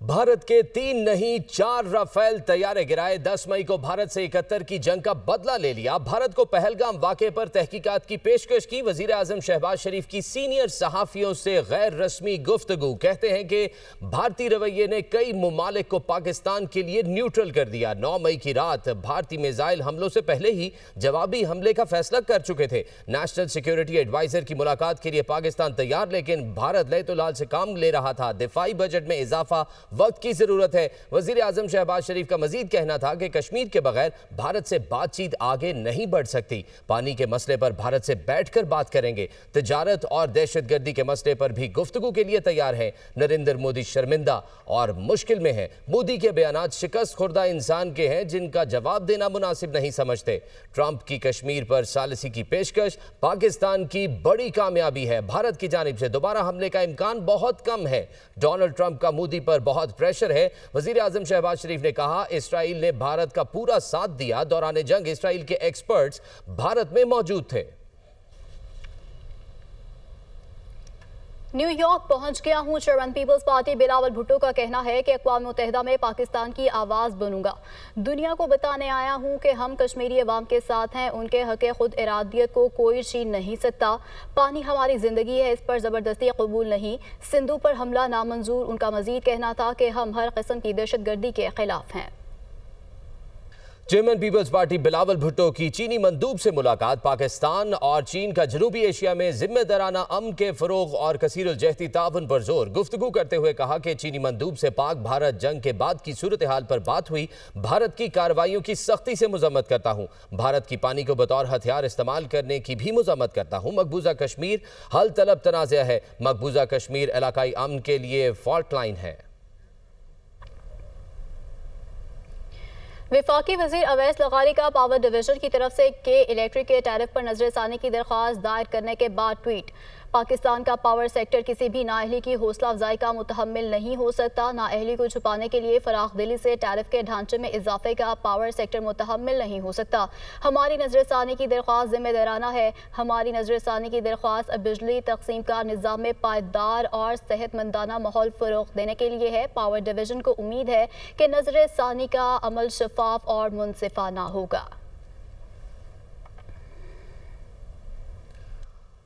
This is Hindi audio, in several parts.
भारत के 3 नहीं 4 राफेल तैयारे गिराए। 10 मई को भारत से 71 की जंग का बदला ले लिया। भारत को पहलगाम वाक़े पर तहकीकात की पेशकश की। वजीर आजम शहबाज शरीफ की सीनियर सहाफियों से गैर रस्मी गुफ्तगू। कहते हैं कि भारतीय रवैये ने कई मुमालिक को पाकिस्तान के लिए न्यूट्रल कर दिया। 9 मई की रात भारतीय मिसाइल हमलों से पहले ही जवाबी हमले का फैसला कर चुके थे। नेशनल सिक्योरिटी एडवाइजर की मुलाकात के लिए पाकिस्तान तैयार, लेकिन भारत लैतुलाल से काम ले रहा था। दिफाई बजट में इजाफा वक्त की जरूरत है। वजीर आजम शहबाज शरीफ का मजीद कहना था कि कश्मीर के बगैर भारत से बातचीत आगे नहीं बढ़ सकती। पानी के मसले पर भारत से बैठकर बात करेंगे। तिजारत और दहशतगर्दी के मसले पर भी गुफ्तगू के लिए तैयार है। नरेंद्र मोदी शर्मिंदा और मुश्किल में है। मोदी के बयानात शिकस्त खुर्दा इंसान के हैं जिनका जवाब देना मुनासिब नहीं समझते। ट्रंप की कश्मीर पर सालिसी की पेशकश पाकिस्तान की बड़ी कामयाबी है। भारत की जानिब से दोबारा हमले का इम्कान बहुत कम है। डोनाल्ड ट्रंप का मोदी पर बहुत प्रेशर है। वजीर आजम शहबाज शरीफ ने कहा, इसराइल ने भारत का पूरा साथ दिया। दौरान जंग इसराइल के एक्सपर्ट्स भारत में मौजूद थे। न्यूयॉर्क पहुंच गया हूं। चेयरमैन पीपल्स पार्टी बिलावल भुट्टो का कहना है कि अक़वाम मुत्तहिदा में पाकिस्तान की आवाज़ बनूंगा। दुनिया को बताने आया हूं कि हम कश्मीरी अवाम के साथ हैं। उनके हक़ खुद इरादियत को कोई छीन नहीं सकता। पानी हमारी ज़िंदगी है, इस पर ज़बरदस्ती कबूल नहीं। सिंधु पर हमला नामंजूर। उनका मजीद कहना था कि हम हर किस्म की दहशतगर्दी के खिलाफ हैं। चेयरमैन पीपल्स पार्टी बिलावल भुट्टो की चीनी मंदूब से मुलाकात। पाकिस्तान और चीन का जनूबी एशिया में जिम्मेदाराना अमन के फरोग और कसीरुल-जहती ताउन पर जोर। गुफ्तगू करते हुए कहा कि चीनी मंदूब से पाक भारत जंग के बाद की सूरत हाल पर बात हुई। भारत की कार्रवाइयों की सख्ती से मजम्मत करता हूँ। भारत की पानी को बतौर हथियार इस्तेमाल करने की भी मजम्मत करता हूँ। मकबूजा कश्मीर हल तलब तनाज़ा है। मकबूजा कश्मीर इलाकाई अमन के लिए फॉल्ट लाइन है। वफाकी वज़ीर अवैस लगारी का पावर डिवीजन की तरफ से के इलेक्ट्रिक के टैरिफ पर नजरसानी की दरख्वास्त दायर करने के बाद ट्वीट। पाकिस्तान का पावर सेक्टर किसी भी नाअहली की हौसला अफजाई का मुतहम्मिल नहीं हो सकता। नाअहली को छुपाने के लिए फराख दिली से टैरिफ के ढांचे में इजाफे का पावर सेक्टर मुतहम्मिल नहीं हो सकता। हमारी नजरसानी की दरख्वास्त जिम्मेदाराना है। हमारी नजरसानी की दरख्वास्त बिजली तकसीम का निज़ाम में पायदार और सेहतमंदाना माहौल फ़रोग़ देने के लिए है। पावर डिवीजन को उम्मीद है कि नजरसानी का अमल शफाफ और मुनसिफाना होगा।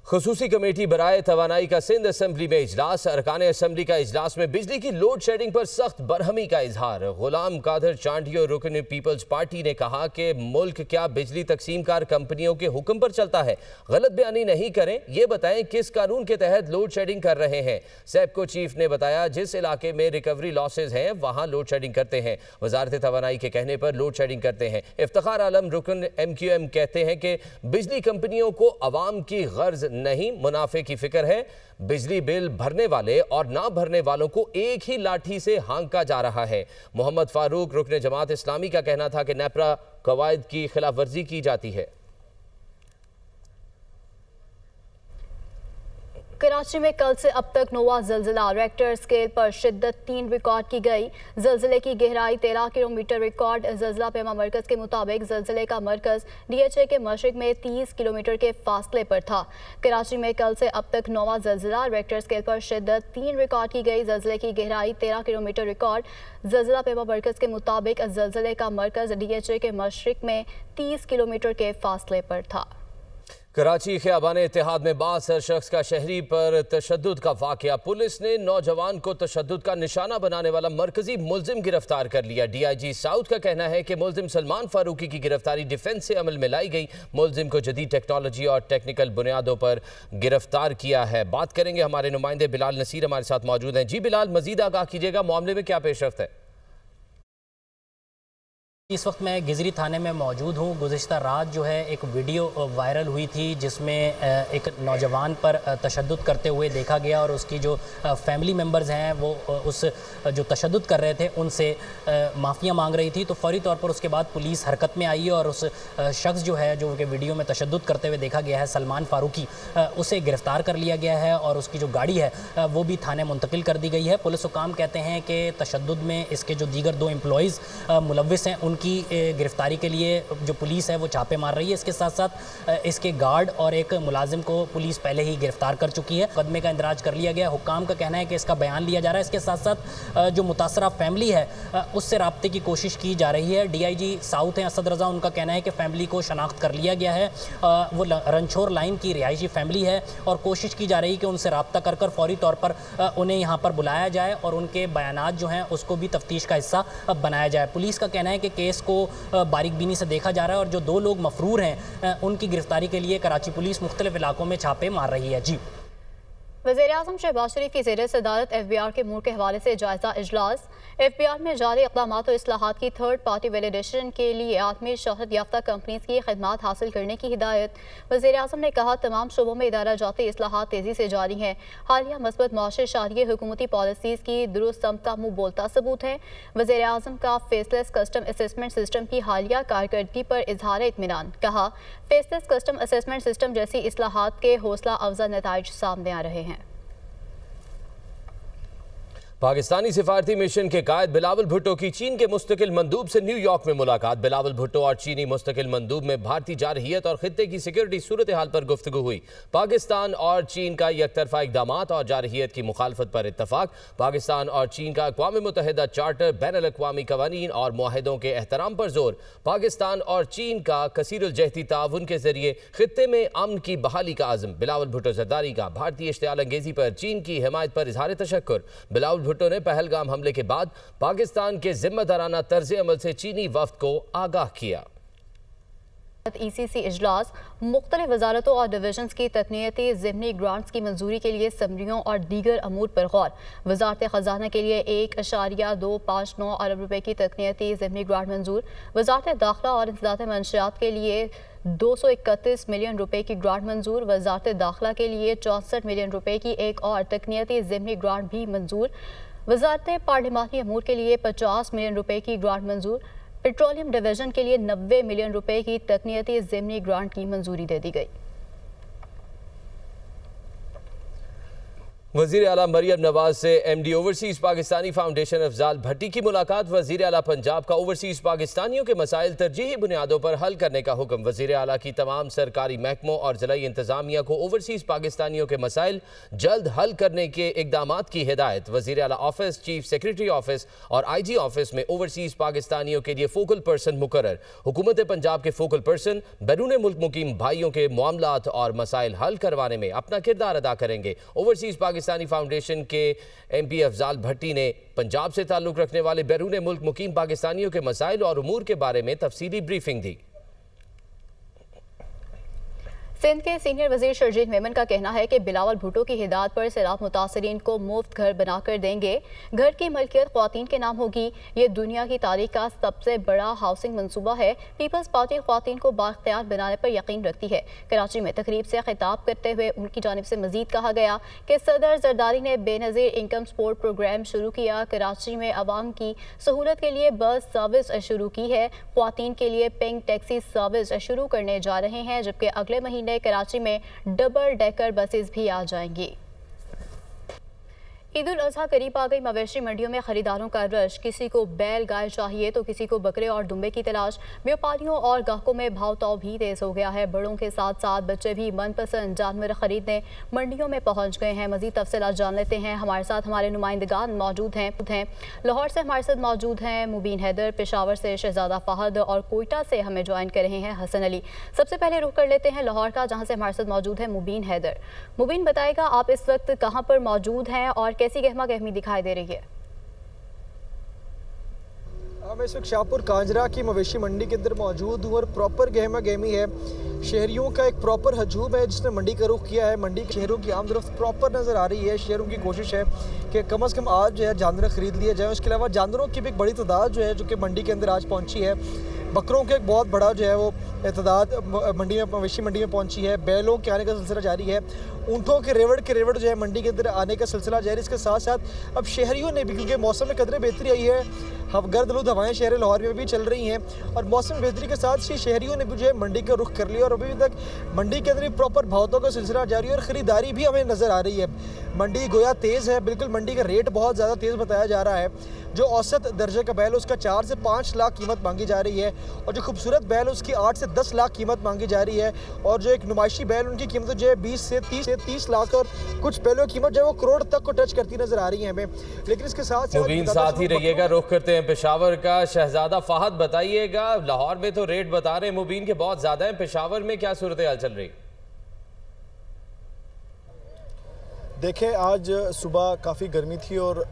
खुसूसी कमेटी बराए तवानाई का सिंध असम्बली में इजलास। अरकान असम्बली का इजलास में बिजली की लोड शेडिंग पर सख्त बरहमी का इजहार। गुलाम कादर चांडियो रुकन पीपल्स पार्टी ने कहा कि मुल्क क्या बिजली तकसीम कार कंपनियों के हुक्म पर चलता है। गलत बयानी नहीं करें, ये बताएं किस कानून के तहत लोड शेडिंग कर रहे हैं। सेपको चीफ ने बताया, जिस इलाके में रिकवरी लॉसेज हैं वहाँ लोड शेडिंग करते हैं। वजारत तवानाई के कहने पर लोड शेडिंग करते हैं। इफ्तिखार आलम रुकन MQM कहते हैं कि बिजली कंपनियों को अवाम की गर्ज नहीं, मुनाफे की फिक्र है। बिजली बिल भरने वाले और ना भरने वालों को एक ही लाठी से हांका जा रहा है। मोहम्मद फारूक रुकन जमात इस्लामी का कहना था कि नेपरा कवायद की खिलाफ वर्जी की जाती है। कराची में कल से अब तक नोवा ज़लज़ला। रेक्टर स्केल पर शिद्दत 3 रिकॉर्ड की गई। ज़लज़ले की गहराई 13 किलोमीटर रिकॉर्ड। ज़लज़ला पैमा मरकज़ के मुताबिक ज़लज़ले का मरकज़ DHA के मशरिक में 30 किलोमीटर के फासले पर था। कराची में कल से अब तक नोवा ज़लज़ला। रेक्टर स्केल पर शिद्दत 3 रिकॉर्ड की गई। ज़लज़ले की गहराई 13 किलोमीटर रिकॉर्ड। ज़लज़ला पैमा मरकज़ के मुताबिक ज़लज़ले का मरकज़ DHA के मशरिक में 30 किलोमीटर के फासले पर था। कराची ख़ियाबान इत्तेहाद में बासर शख्स का शहरी पर तशद्दुद का वाक़या। पुलिस ने नौजवान को तशद्दुद का निशाना बनाने वाला मरकजी मुलजिम गिरफ्तार कर लिया। DIG साउथ का कहना है कि मुलजिम सलमान फारूकी की गिरफ्तारी डिफेंस से अमल में लाई गई। मुलजिम को जदीद टेक्नोलॉजी और टेक्निकल बुनियादों पर गिरफ्तार किया है। बात करेंगे, हमारे नुमाइंदे बिलाल नसीर हमारे साथ मौजूद हैं। जी बिलाल, मजीद आगाह कीजिएगा, मामले में क्या पेशरफ्त है? इस वक्त मैं गिजरी थाने में मौजूद हूँ। गुज़िश्ता रात जो है एक वीडियो वायरल हुई थी जिसमें एक नौजवान पर तशद्दुद करते हुए देखा गया और उसकी जो फैमिली मेम्बर्स हैं वो उस जो तशद्दुद कर रहे थे उनसे माफ़ियाँ मांग रही थी। तो फौरी तौर पर उसके बाद पुलिस हरकत में आई है और उस शख्स जो है जो कि वीडियो में तशद्दुद करते हुए देखा गया है, सलमान फारूकी, उसे गिरफ़्तार कर लिया गया है और उसकी जो गाड़ी है वो भी थाने मुंतकिल कर दी गई है। पुलिस हुकाम कहते हैं कि तशद्दुद में इसके जो दीगर 2 एम्प्लॉइज़ मुलव्विस हैं उनकी गिरफ्तारी के लिए जो पुलिस है वो छापे मार रही है। इसके साथ साथ इसके गार्ड और एक मुलाजिम को पुलिस पहले ही गिरफ्तार कर चुकी है। मुकदमे का इंदराज कर लिया गया। हुक्काम का कहना है कि इसका बयान लिया जा रहा है। इसके साथ साथ जो मुतासरा फैमिली है उससे राब्ते की कोशिश की जा रही है। DIG साउथ हैं असद रज़ा, उनका कहना है कि फैमिली को शनाख्त कर लिया गया है। वो रंछोर लाइन की रिहायशी फैमिली है और कोशिश की जा रही है कि उनसे राब्ता कर कर फौरी तौर पर उन्हें यहाँ पर बुलाया जाए और उनके बयानात जो हैं उसको भी तफ्तीश का हिस्सा बनाया जाए। पुलिस का कहना है कि केस को बारीकबीनी से देखा जा रहा है और जो 2 लोग मफरूर हैं उनकी गिरफ्तारी के लिए कराची पुलिस मुख्तलिफ इलाकों में छापे मार रही है। जी, वज़ीर-ए-आज़म शहबाज शरीफ की ज़ेर सदारत FBR के मूड के हवाले से जायज़ा इजलास। FBR में जारी इक़दामात और इस्लाहात की थर्ड पार्टी वैलिडेशन के लिए आलमी शोहरत याफ्ता कंपनीज़ की खिदमात हासिल करने की हिदायत। वज़ीर-ए-आज़म ने कहा तमाम शोबों में इदारा जाती इस्लाहात तेज़ी से जारी हैं। हालिया मस्बत मुआशरे शारिय हुकूमती पॉलिसीज़ की दुरुस्त समत का मुँह बोलता सबूत है। वज़ीर-ए-आज़म का फेसलेस कस्टम असेसमेंट सिस्टम की हालिया कारकर्दगी पर इजहार इत्मीनान। कहा फेसलेस कस्टम असेसमेंट सिस्टम जैसी इस्लाहात के हौसला अफजा नताइज सामने आ रहे हैं। पाकिस्तानी सिफारती मिशन के कायद बिलावल भुट्टो की चीन के मुस्तकिल मंदूब से न्यूयॉर्क में मुलाकात। बिलावल भुट्टो और चीनी मुस्तकिल मंदूब में भारतीय जारहियत और खित्ते की सिक्योरिटी सूरत हाल पर गुफ्तगू हुई। पाकिस्तान और चीन का यकतरफा इक़दामात और जारहियत की मुखालफत पर इत्तफाक। पाकिस्तान और चीन का अक़वाम मुत्तहिदा चार्टर, बैनुल अक़वामी क़वानीन और मुआहिदों के एहतराम पर जोर। पाकिस्तान और चीन का कसीरुल जहती ताउन के जरिए खित्ते में अमन की बहाली का आज़म। बिलावल भुट्टो जरदारी का भारतीय इश्तियाल अंगेज़ी पर चीन की हिमायत पर इजहार तशक्कुर। बिलावल भुट्टो ने पहलगाम हमले के बाद पाकिस्तान के जिम्मेदाराना तर्ज अमल से चीनी वफ्द को आगाह किया। ECC इजलास मुख्तलिफ वजारतों और डिवीजन की तकनीती ज़िमनी ग्रांट्स की मंजूरी के लिए समरियों और दीगर अमूर पर गौर। वजारत ख़जाना के लिए 1.259 अरब रुपए की तकनीती ज़िमनी ग्रांट मंजूर। वजारत दाखिला और इंसदाद मंशियात के लिए 231 मिलियन रुपए की ग्रांट मंजूर। वजारत दाखिला के लिए 64 मिलियन रुपए की एक और तकनीती ज़िमनी ग्रांट भी मंजूर। वजारत पार्लिमानी अमूर के लिए 50 मिलियन रुपए की ग्रांट मंजूर। पेट्रोलियम डिवीजन के लिए 90 मिलियन रुपए की तकनीती ज़िमनी ग्रांट की मंजूरी दे दी गई। वज़ीर आला मरियम नवाज से MD overseas Pakistani foundation Afzal Bhatti की मुलाकात। वज़ीर आला पंजाब का ओवरसीज़ पाकिस्तानियों के मसाइल तरजीही बुनियादों पर हल करने का हुक्म। वज़ीर आला की तमाम सरकारी महकमों और ज़िलाई इंतज़ामिया को ओवरसीज़ पाकिस्तानियों के मसाइल जल्द हल करने के इक़दामात की हिदायत। वज़ीर आला ऑफिस, चीफ सेक्रेटरी ऑफिस और IG ऑफिस में ओवरसीज़ पाकिस्तानियों के लिए फोकल पर्सन मुकर्रर। हुकूमत पंजाब के फोकल पर्सन बैरून मुल्क मुकीम भाइयों के मामलात और मसाइल हल करवाने में अपना किरदार अदा करेंगे। ओवरसीज़ पाकिस्तानी फाउंडेशन के MP अफजाल भट्टी ने पंजाब से ताल्लुक़ रखने वाले बैरून मुल्क मुकीम पाकिस्तानियों के मसाइल और उमूर के बारे में तफसीली ब्रीफिंग दी। सिंध के सीनियर वजीर शर्जील मेमन का कहना है कि बिलावल भुट्टो की हिदायत पर सैलाब मुतासरीन को मुफ्त घर बनाकर देंगे। घर की मलकियत ख्वातीन के नाम होगी। ये दुनिया की तारीख का सबसे बड़ा हाउसिंग मनसूबा है। पीपल्स पार्टी ख्वातीन को बाख्तियार बनाने पर यकीन रखती है। कराची में तकरीब से खिताब करते हुए उनकी जानिब से मजीद कहा गया कि सदर जरदारी ने बेनज़ीर इनकम सपोर्ट प्रोग्राम शुरू किया। कराची में आवाम की सहूलत के लिए बस सर्विस शुरू की है। ख्वातीन के लिए पिंक टैक्सी सर्विस शुरू करने जा रहे हैं, जबकि अगले महीने कराची में डबल डेकर बसेस भी आ जाएंगी। ईद उल अज़हा करीब आ गई। मवेशी मंडियों में खरीदारों का रश। किसी को बैल गाय चाहिए तो किसी को बकरे और दुम्बे की तलाश। व्यापारियों और ग्राहकों में भाव ताव भी तेज हो गया है। बड़ों के साथ साथ बच्चे भी मनपसंद जानवर खरीदने मंडियों में पहुंच गए हैं। मजीद तफसीलात जान लेते हैं। हमारे साथ हमारे नुमाइंदगान मौजूद हैं। लाहौर से हमारे साथ मौजूद हैं मुबीन हैदर, पेशावर से शहजादा फहद और कोयटा से हमें ज्वाइन कर रहे हैं हसन अली। सबसे पहले रुख कर लेते हैं लाहौर का, जहाँ से हमारे साथ मौजूद है मुबीन हैदर। मुबीन, बताएगा आप इस वक्त कहाँ पर मौजूद हैं और कैसी गहमा गहमी दिखाई दे रही है? मैं इस वक्त शाहपुर कांजरा की मवेशी मंडी के अंदर मौजूद हूँ और प्रॉपर गहमा गहमी है। शहरियों का एक प्रॉपर हजूम है जिसने मंडी का रुख किया है। मंडी शहरों की आमदरफ्त प्रॉपर नज़र आ रही है। शहरों की कोशिश है कि कम से कम आज जो है जानवर ख़रीद लिए जाए। उसके अलावा जानवरों की भी एक बड़ी तादाद जो है जो कि मंडी के अंदर आज पहुँची है। बकरों के एक बहुत बड़ा जो है वो तादाद मंडी में मवेशी मंडी में पहुंची है। बैलों के आने का सिलसिला जारी है। ऊँटों के रेवड़ जो है मंडी के अंदर आने का सिलसिला जारी। इसके साथ साथ अब शहरियों ने भी, क्योंकि मौसम में कदरे बेहतरी आई है, गर्द-आलूद हवाएं शहर लाहौर में भी चल रही हैं और मौसम बेहतरी के साथ ही शहरियों ने भी जो है मंडी का रुख कर लिया और अभी तक मंडी के अंदर प्रॉपर भावों का सिलसिला जारी है और ख़रीदारी भी हमें नज़र आ रही है। मंडी गोया तेज़ है, बिल्कुल मंडी का रेट बहुत ज़्यादा तेज़ बताया जा रहा है। जो औसत दर्जे का बैल उसका 4 से 5 लाख कीमत मांगी जा रही है, और जो खूबसूरत बैल उसकी 8 से 10 लाख कीमत मांगी जा रही है, और जो एक नुमाइशी बैल उनकी कीमत जो है 20 से 30 लाख, और कुछ बैलों की कीमत जो है वो करोड़ तक को टच करती नजर आ रही है हमें। लेकिन इसके साथ साथ ही रहिएगा। रुख करते हैं पेशावर का। शहजादा फहद बताइएगा, लाहौर में तो रेट बता रहे हैं मुबीन के बहुत ज्यादा है, पेशावर में क्या सूरत हाल चल रही? देखें, आज सुबह काफ़ी गर्मी थी और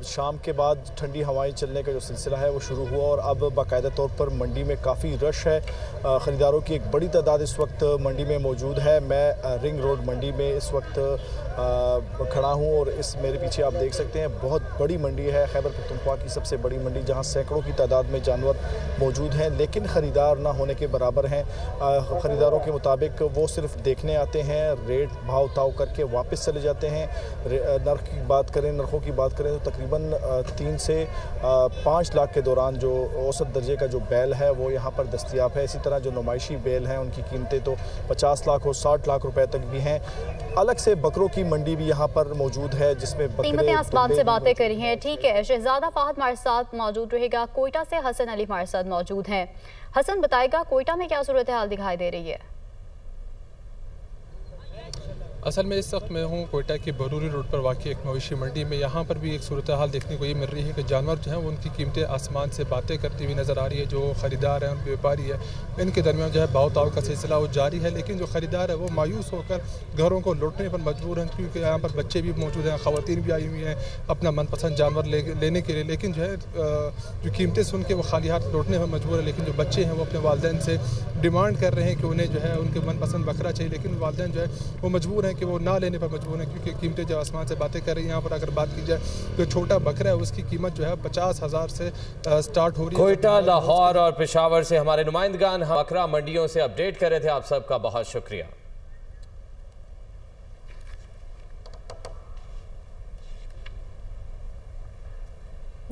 शाम के बाद ठंडी हवाएं चलने का जो सिलसिला है वो शुरू हुआ, और अब बाकायदा तौर पर मंडी में काफ़ी रश है। ख़रीदारों की एक बड़ी तादाद इस वक्त मंडी में मौजूद है। मैं रिंग रोड मंडी में इस वक्त खड़ा हूँ, और इस मेरे पीछे आप देख सकते हैं बहुत बड़ी मंडी है, खैबर पख्तूनख्वा की सबसे बड़ी मंडी, जहाँ सैकड़ों की तादाद में जानवर मौजूद हैं, लेकिन ख़रीदार ना होने के बराबर हैं। ख़रीदारों के मुताबिक वो सिर्फ देखने आते हैं, रेट भाव ताव करके वापस चले जाते हैं। नर्खों की बात करें तो तकरीबन 3 से 5 लाख के दौरान जो औसत दर्जे का जो बैल है वो यहाँ पर दस्तयाब है। इसी तरह जो नुमाइशी बैल हैं उनकी कीमतें तो 50 लाख और 60 लाख रुपए तक भी हैं। अलग से बकरों की मंडी भी यहाँ पर मौजूद है, जिसमें कीमतें आसमान से बातें करी हैं। ठीक है, शहजादा फहद हमारे साथ मौजूद रहेगा। कोयटा से हसन अली हमारे साथ मौजूद हैं। हसन बताएगा, कोयटा में क्या सूरत हाल दिखाई दे रही है? असल में इस वक्त मैं हूँ कोयटा के बरूरी रोड पर वाक़ एक मवेशी मंडी में। यहाँ पर भी एक सूरत हाल देखने को ये मिल रही है कि जानवर जो हैं उनकी कीमतें आसमान से बातें करती हुई नज़र आ रही है। जो ख़रीदार हैं, उनके व्यापारी है, इनके दरमियान जो है भाव ताव का सिलसिला वो जारी है, लेकिन जो ख़रीदार है वो मायूस होकर घरों को लौटने पर मजबूर हैं, क्योंकि यहाँ पर बच्चे भी मौजूद हैं, ख़वातीन भी आई हुई हैं अपना मनपसंद जानवर लेने के लिए, लेकिन जो है जो कीमतें सुन के वो खाली हाथ लौटने पर मजबूर है। लेकिन जो बच्चे हैं वो अपने वालिदैन से डिमांड कर रहे हैं कि उन्हें जो है उनके मनपसंद बकरा चाहिए, लेकिन वालिदैन जो है वो मजबूर हैं कि वो ना लेने पर मजबूर हैं, क्योंकि कीमतें जो आसमान से बातें कर रही हैं। यहाँ पर अगर बात की जाए तो छोटा बकरा है उसकी कीमत जो है 50,000 से स्टार्ट हो रही है। कोयटा, लाहौर और पेशावर से हमारे नुमाइंदगान बकरा मंडियों से अपडेट कर रहे थे। आप सबका बहुत शुक्रिया।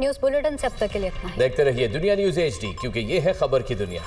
न्यूज़ बुलेटिन से अब तक के लिए इतना ही। देखते रहिए दुनिया न्यूज़ HD, क्योंकि ये है खबर की दुनिया।